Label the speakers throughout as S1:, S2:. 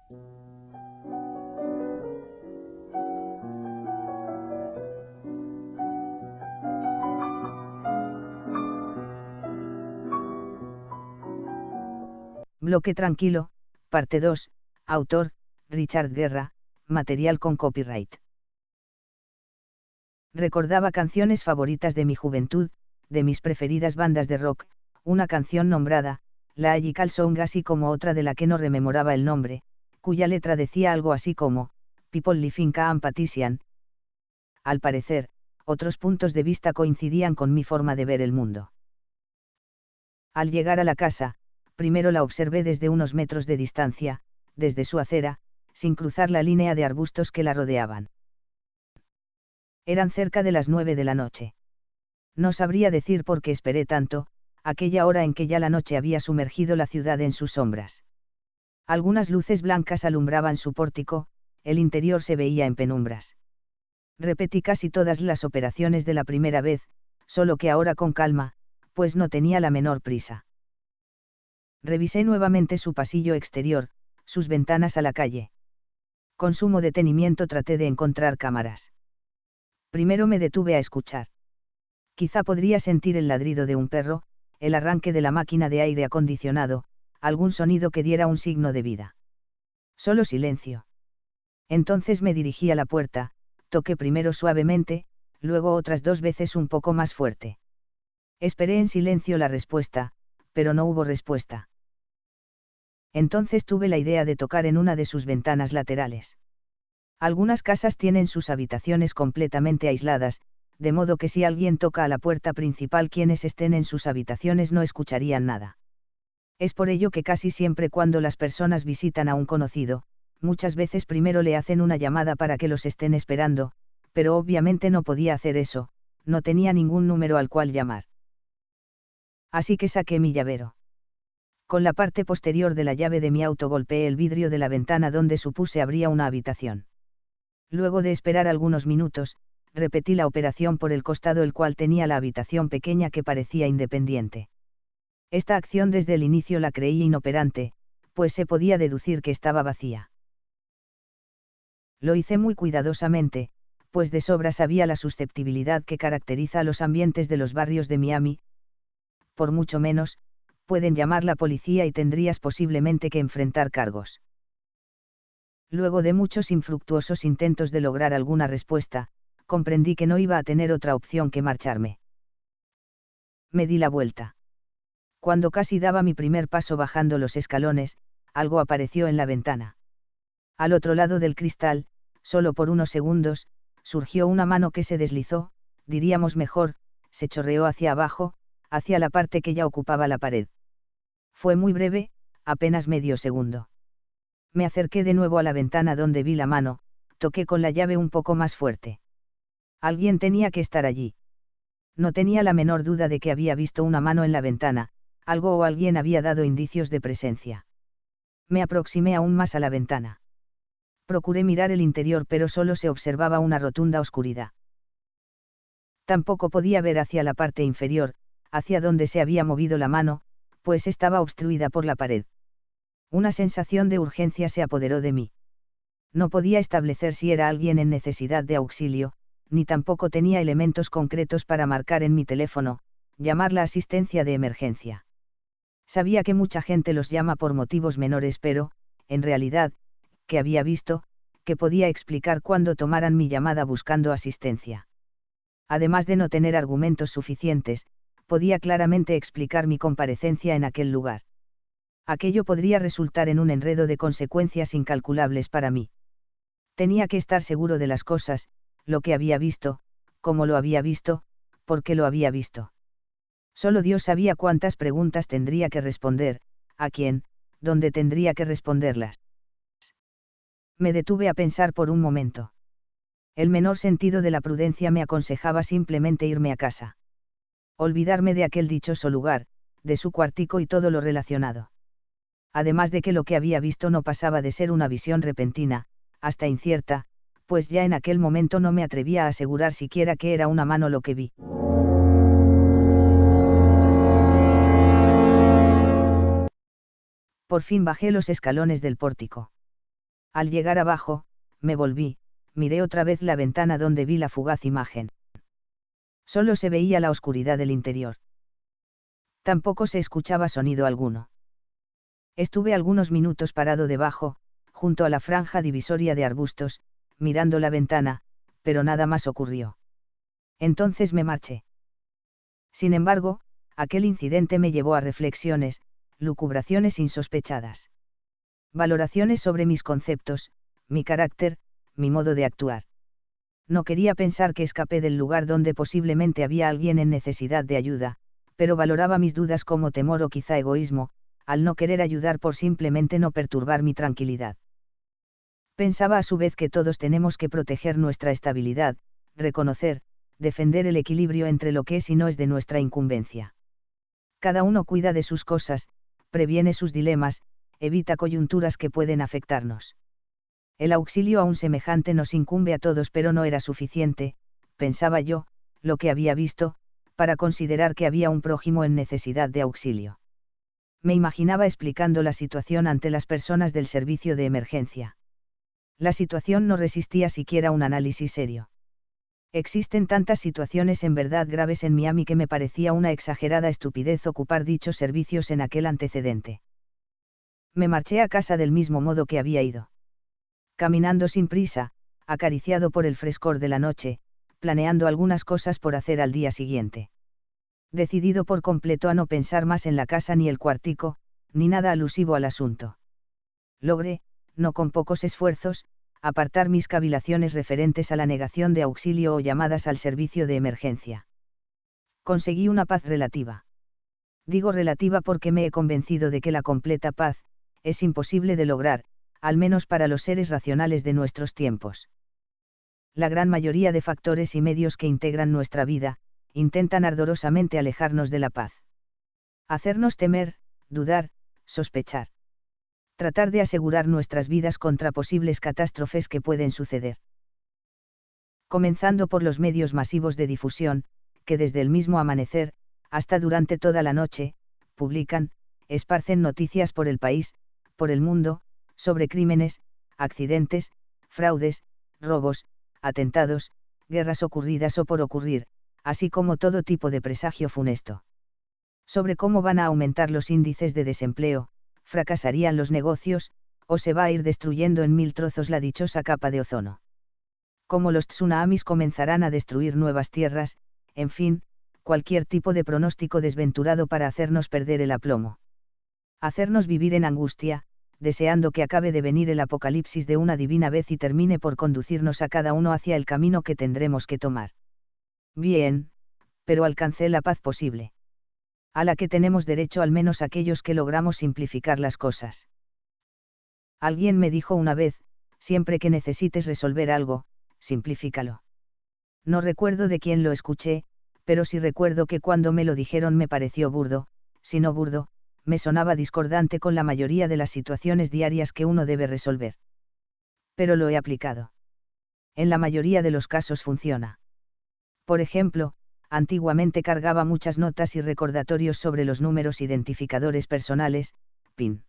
S1: Bloque tranquilo, parte 2, autor, Richard Guerra, material con copyright. Recordaba canciones favoritas de mi juventud, de mis preferidas bandas de rock, una canción nombrada, la Allical Song, así como otra de la que no rememoraba el nombre, cuya letra decía algo así como, People living and Patrician. Al parecer, otros puntos de vista coincidían con mi forma de ver el mundo. Al llegar a la casa, primero la observé desde unos metros de distancia, desde su acera, sin cruzar la línea de arbustos que la rodeaban. Eran cerca de las 9 de la noche. No sabría decir por qué esperé tanto, aquella hora en que ya la noche había sumergido la ciudad en sus sombras. Algunas luces blancas alumbraban su pórtico, el interior se veía en penumbras. Repetí casi todas las operaciones de la primera vez, solo que ahora con calma, pues no tenía la menor prisa. Revisé nuevamente su pasillo exterior, sus ventanas a la calle. Con sumo detenimiento traté de encontrar cámaras. Primero me detuve a escuchar. Quizá podría sentir el ladrido de un perro, el arranque de la máquina de aire acondicionado, algún sonido que diera un signo de vida. Solo silencio. Entonces me dirigí a la puerta, toqué primero suavemente, luego otras 2 veces un poco más fuerte. Esperé en silencio la respuesta, pero no hubo respuesta. Entonces tuve la idea de tocar en una de sus ventanas laterales. Algunas casas tienen sus habitaciones completamente aisladas, de modo que si alguien toca a la puerta principal, quienes estén en sus habitaciones no escucharían nada. Es por ello que casi siempre cuando las personas visitan a un conocido, muchas veces primero le hacen una llamada para que los estén esperando, pero obviamente no podía hacer eso, no tenía ningún número al cual llamar. Así que saqué mi llavero. Con la parte posterior de la llave de mi auto golpeé el vidrio de la ventana donde supuse habría una habitación. Luego de esperar algunos minutos, repetí la operación por el costado, el cual tenía la habitación pequeña que parecía independiente. Esta acción desde el inicio la creí inoperante, pues se podía deducir que estaba vacía. Lo hice muy cuidadosamente, pues de sobra sabía la susceptibilidad que caracteriza a los ambientes de los barrios de Miami. Por mucho menos, pueden llamar la policía y tendrías posiblemente que enfrentar cargos. Luego de muchos infructuosos intentos de lograr alguna respuesta, comprendí que no iba a tener otra opción que marcharme. Me di la vuelta. Cuando casi daba mi primer paso bajando los escalones, algo apareció en la ventana. Al otro lado del cristal, solo por unos segundos, surgió una mano que se deslizó, diríamos mejor, se chorreó hacia abajo, hacia la parte que ya ocupaba la pared. Fue muy breve, apenas medio segundo. Me acerqué de nuevo a la ventana donde vi la mano, toqué con la llave un poco más fuerte. Alguien tenía que estar allí. No tenía la menor duda de que había visto una mano en la ventana, algo o alguien había dado indicios de presencia. Me aproximé aún más a la ventana. Procuré mirar el interior, pero solo se observaba una rotunda oscuridad. Tampoco podía ver hacia la parte inferior, hacia donde se había movido la mano, pues estaba obstruida por la pared. Una sensación de urgencia se apoderó de mí. No podía establecer si era alguien en necesidad de auxilio, ni tampoco tenía elementos concretos para marcar en mi teléfono, llamar la asistencia de emergencia. Sabía que mucha gente los llama por motivos menores, pero, en realidad, ¿qué había visto, que podía explicar cuándo tomaran mi llamada buscando asistencia? Además de no tener argumentos suficientes, podía claramente explicar mi comparecencia en aquel lugar. Aquello podría resultar en un enredo de consecuencias incalculables para mí. Tenía que estar seguro de las cosas, lo que había visto, cómo lo había visto, por qué lo había visto. Solo Dios sabía cuántas preguntas tendría que responder, a quién, dónde tendría que responderlas. Me detuve a pensar por un momento. El menor sentido de la prudencia me aconsejaba simplemente irme a casa. Olvidarme de aquel dichoso lugar, de su cuartico y todo lo relacionado. Además de que lo que había visto no pasaba de ser una visión repentina, hasta incierta, pues ya en aquel momento no me atrevía a asegurar siquiera que era una mano lo que vi. Por fin bajé los escalones del pórtico. Al llegar abajo, me volví, miré otra vez la ventana donde vi la fugaz imagen. Solo se veía la oscuridad del interior. Tampoco se escuchaba sonido alguno. Estuve algunos minutos parado debajo, junto a la franja divisoria de arbustos, mirando la ventana, pero nada más ocurrió. Entonces me marché. Sin embargo, aquel incidente me llevó a reflexiones, lucubraciones insospechadas. Valoraciones sobre mis conceptos, mi carácter, mi modo de actuar. No quería pensar que escapé del lugar donde posiblemente había alguien en necesidad de ayuda, pero valoraba mis dudas como temor o quizá egoísmo, al no querer ayudar por simplemente no perturbar mi tranquilidad. Pensaba a su vez que todos tenemos que proteger nuestra estabilidad, reconocer, defender el equilibrio entre lo que es y no es de nuestra incumbencia. Cada uno cuida de sus cosas, previene sus dilemas, evita coyunturas que pueden afectarnos. El auxilio a un semejante nos incumbe a todos, pero no era suficiente, pensaba yo, lo que había visto, para considerar que había un prójimo en necesidad de auxilio. Me imaginaba explicando la situación ante las personas del servicio de emergencia. La situación no resistía siquiera un análisis serio. Existen tantas situaciones en verdad graves en Miami que me parecía una exagerada estupidez ocupar dichos servicios en aquel antecedente. Me marché a casa del mismo modo que había ido. Caminando sin prisa, acariciado por el frescor de la noche, planeando algunas cosas por hacer al día siguiente. Decidido por completo a no pensar más en la casa ni el cuartico, ni nada alusivo al asunto. Logré, no con pocos esfuerzos, apartar mis cavilaciones referentes a la negación de auxilio o llamadas al servicio de emergencia. Conseguí una paz relativa. Digo relativa porque me he convencido de que la completa paz es imposible de lograr, al menos para los seres racionales de nuestros tiempos. La gran mayoría de factores y medios que integran nuestra vida, intentan ardorosamente alejarnos de la paz. Hacernos temer, dudar, sospechar. Tratar de asegurar nuestras vidas contra posibles catástrofes que pueden suceder. Comenzando por los medios masivos de difusión, que desde el mismo amanecer, hasta durante toda la noche, publican, esparcen noticias por el país, por el mundo, sobre crímenes, accidentes, fraudes, robos, atentados, guerras ocurridas o por ocurrir, así como todo tipo de presagio funesto. Sobre cómo van a aumentar los índices de desempleo, fracasarían los negocios, o se va a ir destruyendo en 1000 trozos la dichosa capa de ozono. Cómo los tsunamis comenzarán a destruir nuevas tierras, en fin, cualquier tipo de pronóstico desventurado para hacernos perder el aplomo. Hacernos vivir en angustia, deseando que acabe de venir el apocalipsis de una divina vez y termine por conducirnos a cada uno hacia el camino que tendremos que tomar. Bien, pero alcancé la paz posible. A la que tenemos derecho al menos aquellos que logramos simplificar las cosas. Alguien me dijo una vez, siempre que necesites resolver algo, simplifícalo. No recuerdo de quién lo escuché, pero sí recuerdo que cuando me lo dijeron me pareció burdo, si no burdo, me sonaba discordante con la mayoría de las situaciones diarias que uno debe resolver. Pero lo he aplicado. En la mayoría de los casos funciona. Por ejemplo, antiguamente cargaba muchas notas y recordatorios sobre los números identificadores personales, PIN.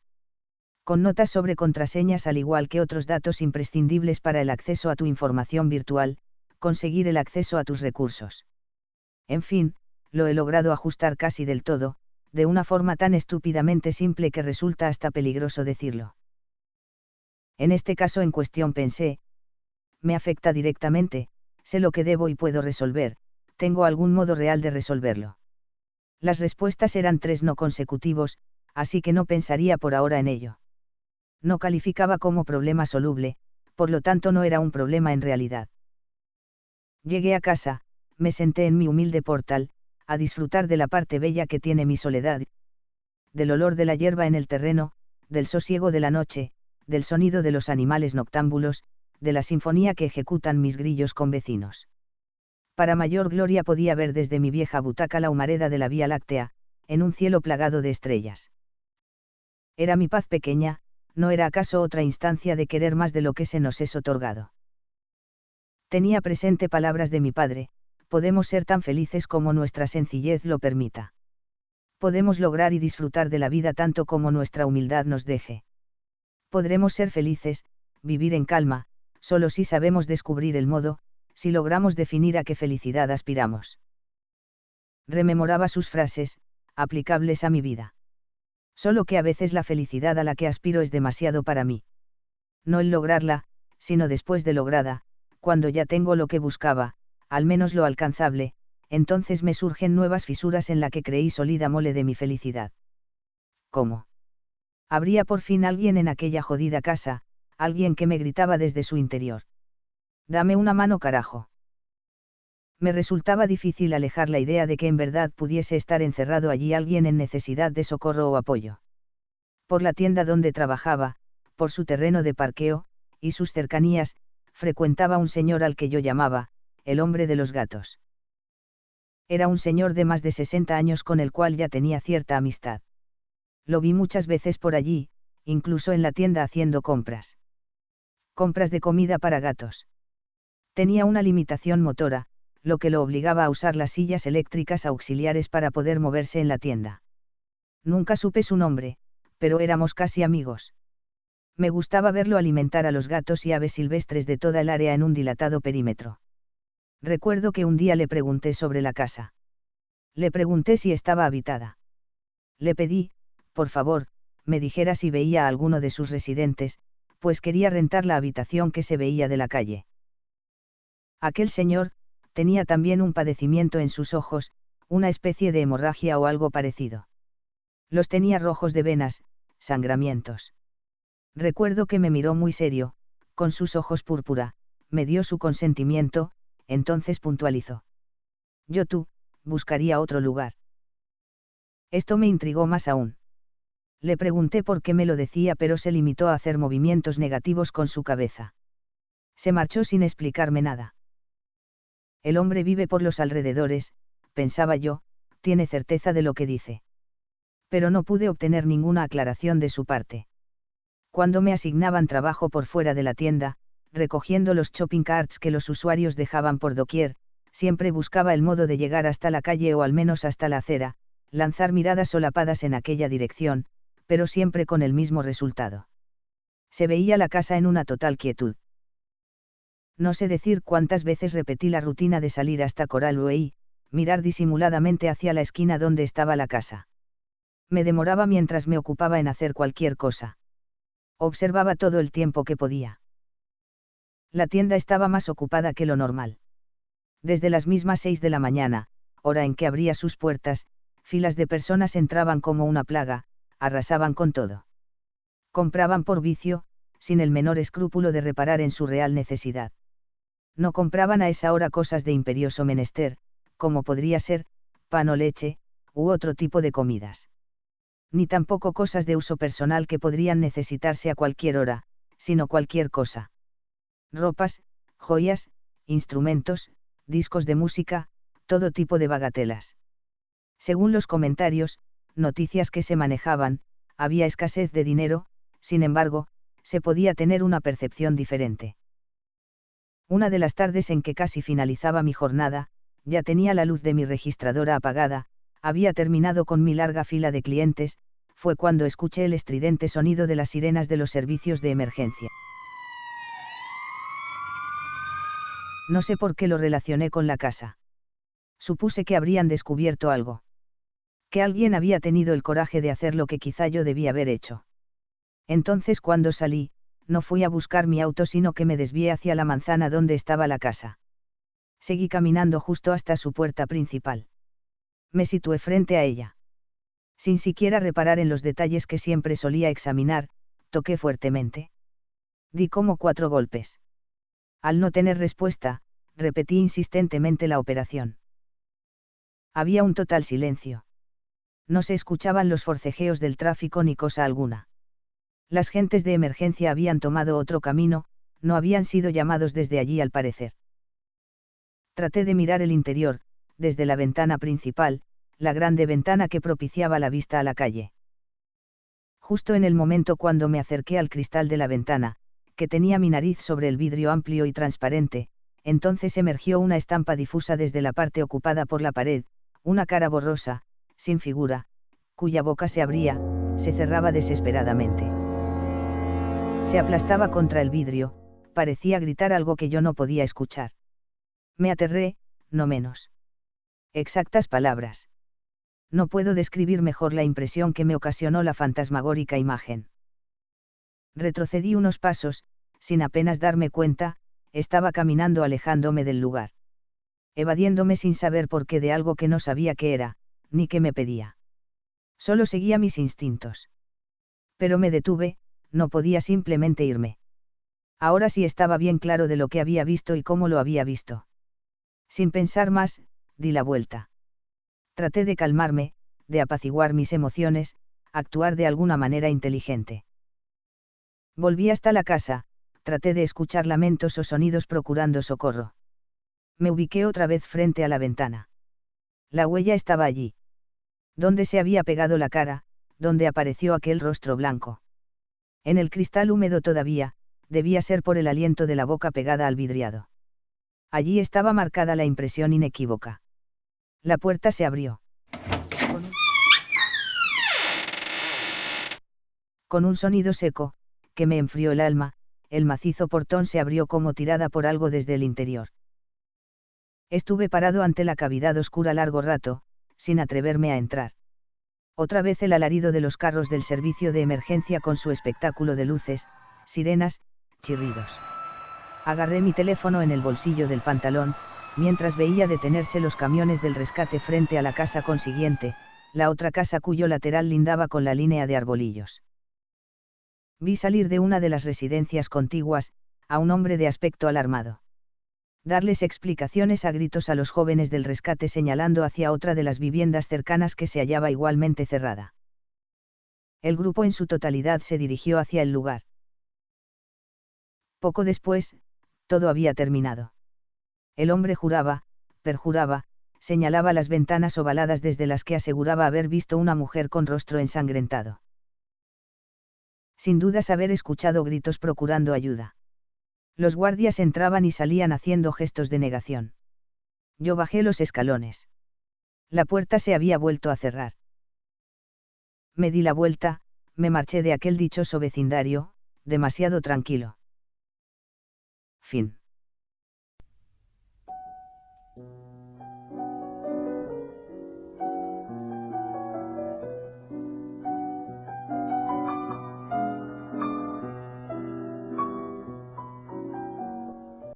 S1: Con notas sobre contraseñas al igual que otros datos imprescindibles para el acceso a tu información virtual, conseguir el acceso a tus recursos. En fin, lo he logrado ajustar casi del todo, de una forma tan estúpidamente simple que resulta hasta peligroso decirlo. En este caso en cuestión pensé, me afecta directamente, sé lo que debo y puedo resolver, tengo algún modo real de resolverlo. Las respuestas eran 3 no consecutivos, así que no pensaría por ahora en ello. No calificaba como problema soluble, por lo tanto no era un problema en realidad. Llegué a casa, me senté en mi humilde portal, a disfrutar de la parte bella que tiene mi soledad, del olor de la hierba en el terreno, del sosiego de la noche, del sonido de los animales noctámbulos, de la sinfonía que ejecutan mis grillos con vecinos. Para mayor gloria podía ver desde mi vieja butaca la humareda de la Vía Láctea, en un cielo plagado de estrellas. Era mi paz pequeña, ¿no era acaso otra instancia de querer más de lo que se nos es otorgado? Tenía presente palabras de mi padre, podemos ser tan felices como nuestra sencillez lo permita. Podemos lograr y disfrutar de la vida tanto como nuestra humildad nos deje. Podremos ser felices, vivir en calma, solo si sabemos descubrir el modo, si logramos definir a qué felicidad aspiramos. Rememoraba sus frases, aplicables a mi vida. Solo que a veces la felicidad a la que aspiro es demasiado para mí. No el lograrla, sino después de lograda, cuando ya tengo lo que buscaba, al menos lo alcanzable, entonces me surgen nuevas fisuras en la que creí sólida mole de mi felicidad. ¿Cómo? Habría por fin alguien en aquella jodida casa, alguien que me gritaba desde su interior. Dame una mano, carajo. Me resultaba difícil alejar la idea de que en verdad pudiese estar encerrado allí alguien en necesidad de socorro o apoyo. Por la tienda donde trabajaba, por su terreno de parqueo, y sus cercanías, frecuentaba un señor al que yo llamaba, el hombre de los gatos. Era un señor de más de 60 años con el cual ya tenía cierta amistad. Lo vi muchas veces por allí, incluso en la tienda haciendo compras. Compras de comida para gatos. Tenía una limitación motora, lo que lo obligaba a usar las sillas eléctricas auxiliares para poder moverse en la tienda. Nunca supe su nombre, pero éramos casi amigos. Me gustaba verlo alimentar a los gatos y aves silvestres de toda el área en un dilatado perímetro. Recuerdo que un día le pregunté sobre la casa. Le pregunté si estaba habitada. Le pedí, por favor, me dijera si veía a alguno de sus residentes, pues quería rentar la habitación que se veía de la calle. Aquel señor, tenía también un padecimiento en sus ojos, una especie de hemorragia o algo parecido. Los tenía rojos de venas, sangramientos. Recuerdo que me miró muy serio, con sus ojos púrpura, me dio su consentimiento, entonces puntualizó. Tú, buscaría otro lugar. Esto me intrigó más aún. Le pregunté por qué me lo decía, pero se limitó a hacer movimientos negativos con su cabeza. Se marchó sin explicarme nada. El hombre vive por los alrededores, pensaba yo, tiene certeza de lo que dice. Pero no pude obtener ninguna aclaración de su parte. Cuando me asignaban trabajo por fuera de la tienda, recogiendo los shopping carts que los usuarios dejaban por doquier, siempre buscaba el modo de llegar hasta la calle o al menos hasta la acera, lanzar miradas solapadas en aquella dirección, pero siempre con el mismo resultado. Se veía la casa en una total quietud. No sé decir cuántas veces repetí la rutina de salir hasta Coral Way, mirar disimuladamente hacia la esquina donde estaba la casa. Me demoraba mientras me ocupaba en hacer cualquier cosa. Observaba todo el tiempo que podía. La tienda estaba más ocupada que lo normal. Desde las mismas 6 de la mañana, hora en que abría sus puertas, filas de personas entraban como una plaga, arrasaban con todo. Compraban por vicio, sin el menor escrúpulo de reparar en su real necesidad. No compraban a esa hora cosas de imperioso menester, como podría ser, pan o leche, u otro tipo de comidas. Ni tampoco cosas de uso personal que podrían necesitarse a cualquier hora, sino cualquier cosa. Ropas, joyas, instrumentos, discos de música, todo tipo de bagatelas. Según los comentarios, noticias que se manejaban, había escasez de dinero, sin embargo, se podía tener una percepción diferente. Una de las tardes en que casi finalizaba mi jornada, ya tenía la luz de mi registradora apagada, había terminado con mi larga fila de clientes, fue cuando escuché el estridente sonido de las sirenas de los servicios de emergencia. No sé por qué lo relacioné con la casa. Supuse que habrían descubierto algo. Que alguien había tenido el coraje de hacer lo que quizá yo debía haber hecho. Entonces cuando salí, no fui a buscar mi auto sino que me desvié hacia la manzana donde estaba la casa. Seguí caminando justo hasta su puerta principal. Me situé frente a ella. Sin siquiera reparar en los detalles que siempre solía examinar, toqué fuertemente. Di como 4 golpes. Al no tener respuesta, repetí insistentemente la operación. Había un total silencio. No se escuchaban los forcejeos del tráfico ni cosa alguna. Las gentes de emergencia habían tomado otro camino, no habían sido llamados desde allí al parecer. Traté de mirar el interior, desde la ventana principal, la grande ventana que propiciaba la vista a la calle. Justo en el momento cuando me acerqué al cristal de la ventana, que tenía mi nariz sobre el vidrio amplio y transparente, entonces emergió una estampa difusa desde la parte ocupada por la pared, una cara borrosa, sin figura, cuya boca se abría, se cerraba desesperadamente. Se aplastaba contra el vidrio, parecía gritar algo que yo no podía escuchar. Me aterré, no menos. Exactas palabras. No puedo describir mejor la impresión que me ocasionó la fantasmagórica imagen. Retrocedí unos pasos, sin apenas darme cuenta, estaba caminando alejándome del lugar. Evadiéndome sin saber por qué de algo que no sabía qué era, ni qué me pedía. Solo seguía mis instintos. Pero me detuve, no podía simplemente irme. Ahora sí estaba bien claro de lo que había visto y cómo lo había visto. Sin pensar más, di la vuelta. Traté de calmarme, de apaciguar mis emociones, actuar de alguna manera inteligente. Volví hasta la casa, traté de escuchar lamentos o sonidos procurando socorro. Me ubiqué otra vez frente a la ventana. La huella estaba allí. Donde se había pegado la cara, donde apareció aquel rostro blanco. En el cristal húmedo todavía, debía ser por el aliento de la boca pegada al vidriado. Allí estaba marcada la impresión inequívoca. La puerta se abrió. Con un sonido seco, que me enfrió el alma, el macizo portón se abrió como tirada por algo desde el interior. Estuve parado ante la cavidad oscura largo rato, sin atreverme a entrar. Otra vez el alarido de los carros del servicio de emergencia con su espectáculo de luces, sirenas, chirridos. Agarré mi teléfono en el bolsillo del pantalón, mientras veía detenerse los camiones del rescate frente a la casa consiguiente, la otra casa cuyo lateral lindaba con la línea de arbolillos. Vi salir de una de las residencias contiguas, a un hombre de aspecto alarmado. Darles explicaciones a gritos a los jóvenes del rescate señalando hacia otra de las viviendas cercanas que se hallaba igualmente cerrada. El grupo en su totalidad se dirigió hacia el lugar. Poco después, todo había terminado. El hombre juraba, perjuraba, señalaba las ventanas ovaladas desde las que aseguraba haber visto una mujer con rostro ensangrentado. Sin dudas haber escuchado gritos procurando ayuda. Los guardias entraban y salían haciendo gestos de negación. Yo bajé los escalones. La puerta se había vuelto a cerrar. Me di la vuelta, me marché de aquel dichoso vecindario, demasiado tranquilo. Fin.